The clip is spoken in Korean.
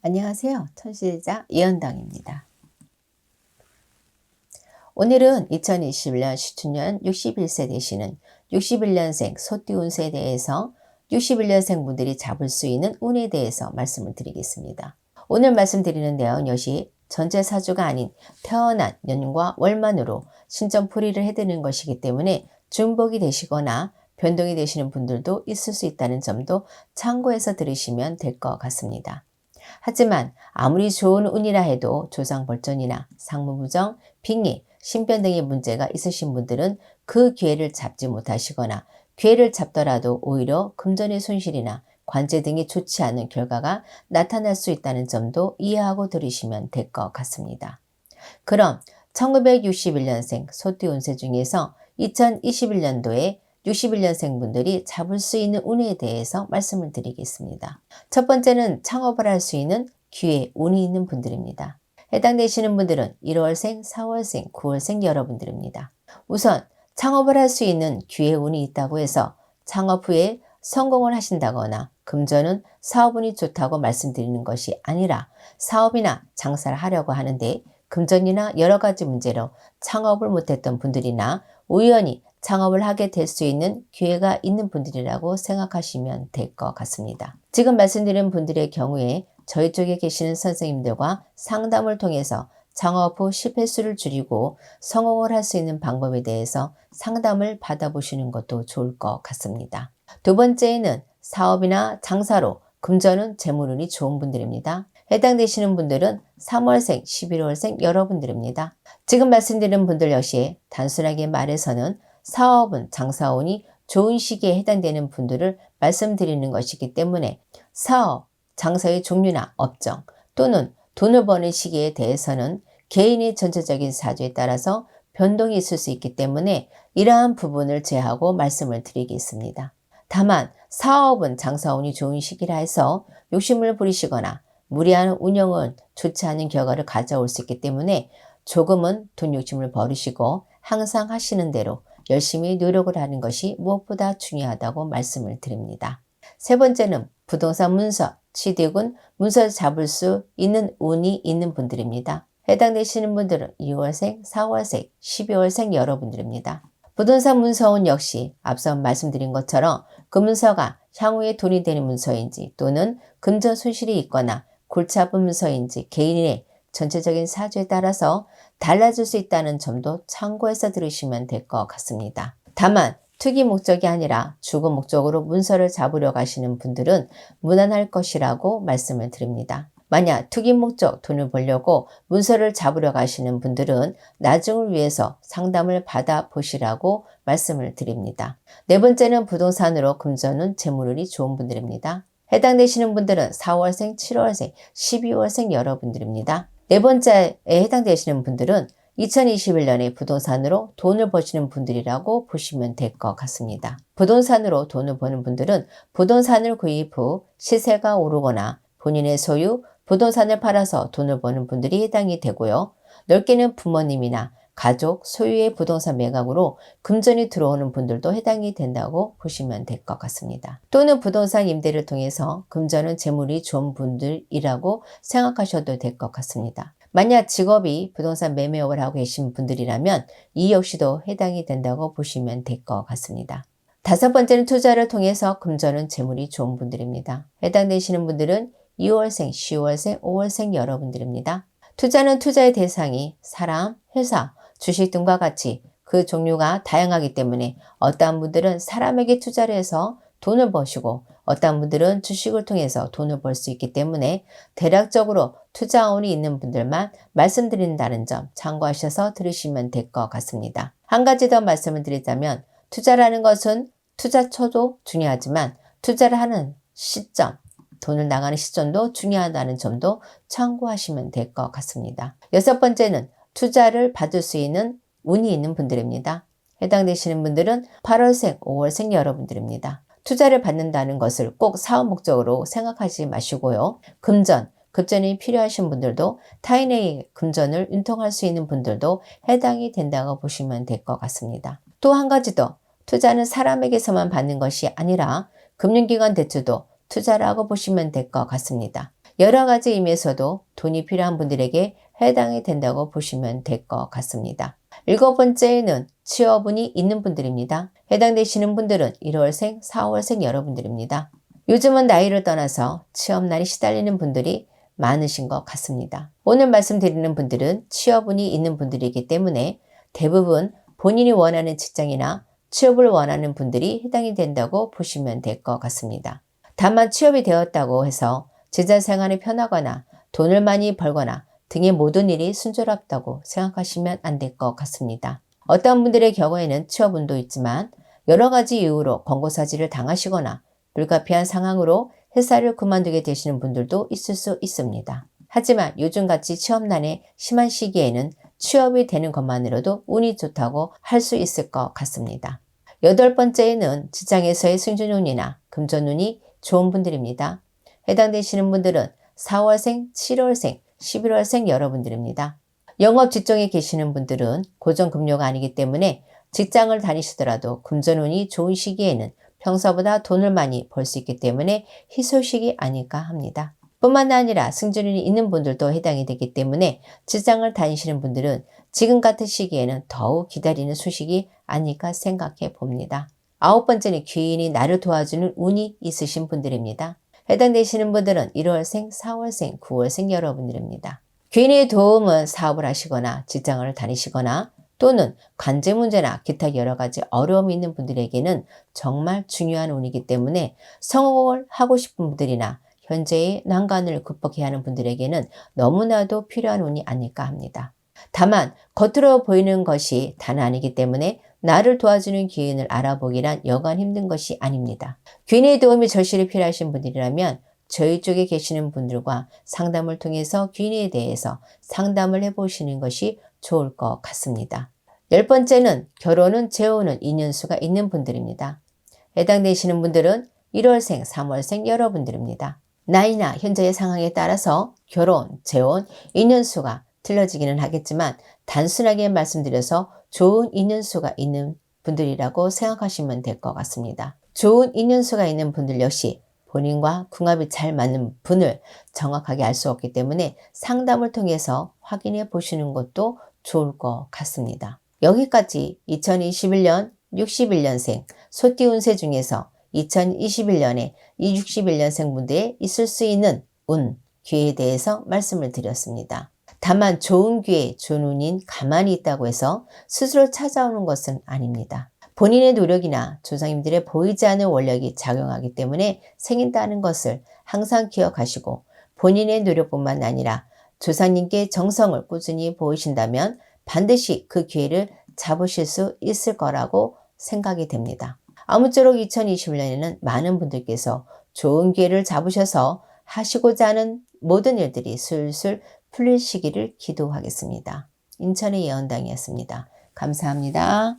안녕하세요. 천시자 이현당입니다. 오늘은 2021년 시춘년 61세 되시는 61년생 소띠운세에 대해서 61년생 분들이 잡을 수 있는 운에 대해서 말씀을 드리겠습니다. 오늘 말씀드리는 내용 역시 전체사주가 아닌 태어난 년과 월만으로 신점풀이를 해드리는 것이기 때문에 중복이 되시거나 변동이 되시는 분들도 있을 수 있다는 점도 참고해서 들으시면 될 것 같습니다. 하지만 아무리 좋은 운이라 해도 조상벌전이나 상무부정, 빙의, 신변 등의 문제가 있으신 분들은 그 기회를 잡지 못하시거나 기회를 잡더라도 오히려 금전의 손실이나 관제 등이 좋지 않은 결과가 나타날 수 있다는 점도 이해하고 들으시면 될 것 같습니다. 그럼 1961년생 소띠운세 중에서 2021년도에 61년생 분들이 잡을 수 있는 운에 대해서 말씀을 드리겠습니다. 첫 번째는 창업을 할 수 있는 기회, 운이 있는 분들입니다. 해당되시는 분들은 1월생, 4월생, 9월생 여러분들입니다. 우선 창업을 할 수 있는 기회, 운이 있다고 해서 창업 후에 성공을 하신다거나 금전은 사업운이 좋다고 말씀드리는 것이 아니라 사업이나 장사를 하려고 하는데 금전이나 여러 가지 문제로 창업을 못했던 분들이나 우연히 창업을 하게 될 수 있는 기회가 있는 분들이라고 생각하시면 될 것 같습니다. 지금 말씀드린 분들의 경우에 저희 쪽에 계시는 선생님들과 상담을 통해서 창업 후 실패수를 줄이고 성공을 할 수 있는 방법에 대해서 상담을 받아보시는 것도 좋을 것 같습니다. 두 번째는 사업이나 장사로 금전은 재물운이 좋은 분들입니다. 해당되시는 분들은 3월생, 11월생 여러분들입니다. 지금 말씀드린 분들 역시 단순하게 말해서는 사업은 장사운이 좋은 시기에 해당되는 분들을 말씀드리는 것이기 때문에 사업, 장사의 종류나 업종 또는 돈을 버는 시기에 대해서는 개인의 전체적인 사주에 따라서 변동이 있을 수 있기 때문에 이러한 부분을 제하고 말씀을 드리겠습니다. 다만 사업은 장사운이 좋은 시기라 해서 욕심을 부리시거나 무리한 운영은 좋지 않은 결과를 가져올 수 있기 때문에 조금은 돈 욕심을 버리시고 항상 하시는 대로 열심히 노력을 하는 것이 무엇보다 중요하다고 말씀을 드립니다. 세 번째는 부동산 문서, 취득은 문서를 잡을 수 있는 운이 있는 분들입니다. 해당되시는 분들은 2월생, 4월생, 12월생 여러분들입니다. 부동산 문서운 역시 앞서 말씀드린 것처럼 그 문서가 향후에 돈이 되는 문서인지 또는 금전 손실이 있거나 골치 아픈 문서인지 개인의 전체적인 사주에 따라서 달라질 수 있다는 점도 참고해서 들으시면 될 것 같습니다. 다만 투기 목적이 아니라 주거 목적으로 문서를 잡으려 가시는 분들은 무난할 것이라고 말씀을 드립니다. 만약 투기 목적 돈을 벌려고 문서를 잡으려 가시는 분들은 나중을 위해서 상담을 받아보시라고 말씀을 드립니다. 네 번째는 부동산으로 금전은 재물운이 좋은 분들입니다. 해당되시는 분들은 4월생, 7월생, 12월생 여러분들입니다. 네 번째에 해당되시는 분들은 2021년에 부동산으로 돈을 버시는 분들이라고 보시면 될 것 같습니다. 부동산으로 돈을 버는 분들은 부동산을 구입 후 시세가 오르거나 본인의 소유, 부동산을 팔아서 돈을 버는 분들이 해당이 되고요. 넓게는 부모님이나 가족, 소유의 부동산 매각으로 금전이 들어오는 분들도 해당이 된다고 보시면 될 것 같습니다. 또는 부동산 임대를 통해서 금전은 재물이 좋은 분들이라고 생각하셔도 될 것 같습니다. 만약 직업이 부동산 매매업을 하고 계신 분들이라면 이 역시도 해당이 된다고 보시면 될 것 같습니다. 다섯 번째는 투자를 통해서 금전은 재물이 좋은 분들입니다. 해당되시는 분들은 2월생, 10월생, 5월생 여러분들입니다. 투자는 투자의 대상이 사람, 회사, 주식 등과 같이 그 종류가 다양하기 때문에 어떠한 분들은 사람에게 투자를 해서 돈을 버시고 어떠한 분들은 주식을 통해서 돈을 벌 수 있기 때문에 대략적으로 투자운이 있는 분들만 말씀드린다는 점 참고하셔서 들으시면 될 것 같습니다. 한 가지 더 말씀을 드리자면 투자라는 것은 투자처도 중요하지만 투자를 하는 시점, 돈을 나가는 시점도 중요하다는 점도 참고하시면 될 것 같습니다. 여섯 번째는 투자를 받을 수 있는 운이 있는 분들입니다. 해당되시는 분들은 8월생, 5월생 여러분들입니다. 투자를 받는다는 것을 꼭 사업 목적으로 생각하지 마시고요. 급전이 필요하신 분들도 타인의 금전을 융통할 수 있는 분들도 해당이 된다고 보시면 될 것 같습니다. 또 한 가지 더, 투자는 사람에게서만 받는 것이 아니라 금융기관 대출도 투자라고 보시면 될 것 같습니다. 여러 가지 의미에서도 돈이 필요한 분들에게 해당이 된다고 보시면 될 것 같습니다. 7번째는 취업운이 있는 분들입니다. 해당되시는 분들은 1월생, 4월생 여러분들입니다. 요즘은 나이를 떠나서 취업난에 시달리는 분들이 많으신 것 같습니다. 오늘 말씀드리는 분들은 취업운이 있는 분들이기 때문에 대부분 본인이 원하는 직장이나 취업을 원하는 분들이 해당이 된다고 보시면 될 것 같습니다. 다만 취업이 되었다고 해서 제자 생활이 편하거나 돈을 많이 벌거나 등의 모든 일이 순조롭다고 생각하시면 안 될 것 같습니다. 어떤 분들의 경우에는 취업운도 있지만 여러 가지 이유로 권고사지를 당하시거나 불가피한 상황으로 회사를 그만두게 되시는 분들도 있을 수 있습니다. 하지만 요즘같이 취업난에 심한 시기에는 취업이 되는 것만으로도 운이 좋다고 할 수 있을 것 같습니다. 8번째에는 직장에서의 승진운이나 금전운이 좋은 분들입니다. 해당되시는 분들은 4월생, 7월생, 11월생 여러분들입니다. 영업 직종에 계시는 분들은 고정급료가 아니기 때문에 직장을 다니시더라도 금전운이 좋은 시기에는 평소보다 돈을 많이 벌 수 있기 때문에 희소식이 아닐까 합니다. 뿐만 아니라 승진운이 있는 분들도 해당이 되기 때문에 직장을 다니시는 분들은 지금 같은 시기에는 더욱 기다리는 소식이 아닐까 생각해 봅니다. 9번째는 귀인이 나를 도와주는 운이 있으신 분들입니다. 해당되시는 분들은 1월생, 4월생, 9월생 여러분들입니다. 귀인의 도움은 사업을 하시거나 직장을 다니시거나 또는 관제 문제나 기타 여러 가지 어려움이 있는 분들에게는 정말 중요한 운이기 때문에 성공을 하고 싶은 분들이나 현재의 난관을 극복해야 하는 분들에게는 너무나도 필요한 운이 아닐까 합니다. 다만 겉으로 보이는 것이 다는 아니기 때문에 나를 도와주는 귀인을 알아보기란 여간 힘든 것이 아닙니다. 귀인의 도움이 절실히 필요하신 분들이라면 저희 쪽에 계시는 분들과 상담을 통해서 귀인에 대해서 상담을 해보시는 것이 좋을 것 같습니다. 10번째는 결혼은 재혼은 인연수가 있는 분들입니다. 해당되시는 분들은 1월생, 3월생 여러분들입니다. 나이나 현재의 상황에 따라서 결혼, 재혼, 인연수가 틀려지기는 하겠지만 단순하게 말씀드려서 좋은 인연수가 있는 분들이라고 생각하시면 될 것 같습니다. 좋은 인연수가 있는 분들 역시 본인과 궁합이 잘 맞는 분을 정확하게 알 수 없기 때문에 상담을 통해서 확인해 보시는 것도 좋을 것 같습니다. 여기까지 2021년 61년생 소띠 운세 중에서 2021년에 이 61년생 분들에 있을 수 있는 운, 기회에 대해서 말씀을 드렸습니다. 다만 좋은 기회, 좋은 운이 가만히 있다고 해서 스스로 찾아오는 것은 아닙니다. 본인의 노력이나 조상님들의 보이지 않는 원력이 작용하기 때문에 생긴다는 것을 항상 기억하시고 본인의 노력뿐만 아니라 조상님께 정성을 꾸준히 보이신다면 반드시 그 기회를 잡으실 수 있을 거라고 생각이 됩니다. 아무쪼록 2021년에는 많은 분들께서 좋은 기회를 잡으셔서 하시고자 하는 모든 일들이 술술 풀리시기를 기도하겠습니다. 인천의 예언당이었습니다. 감사합니다.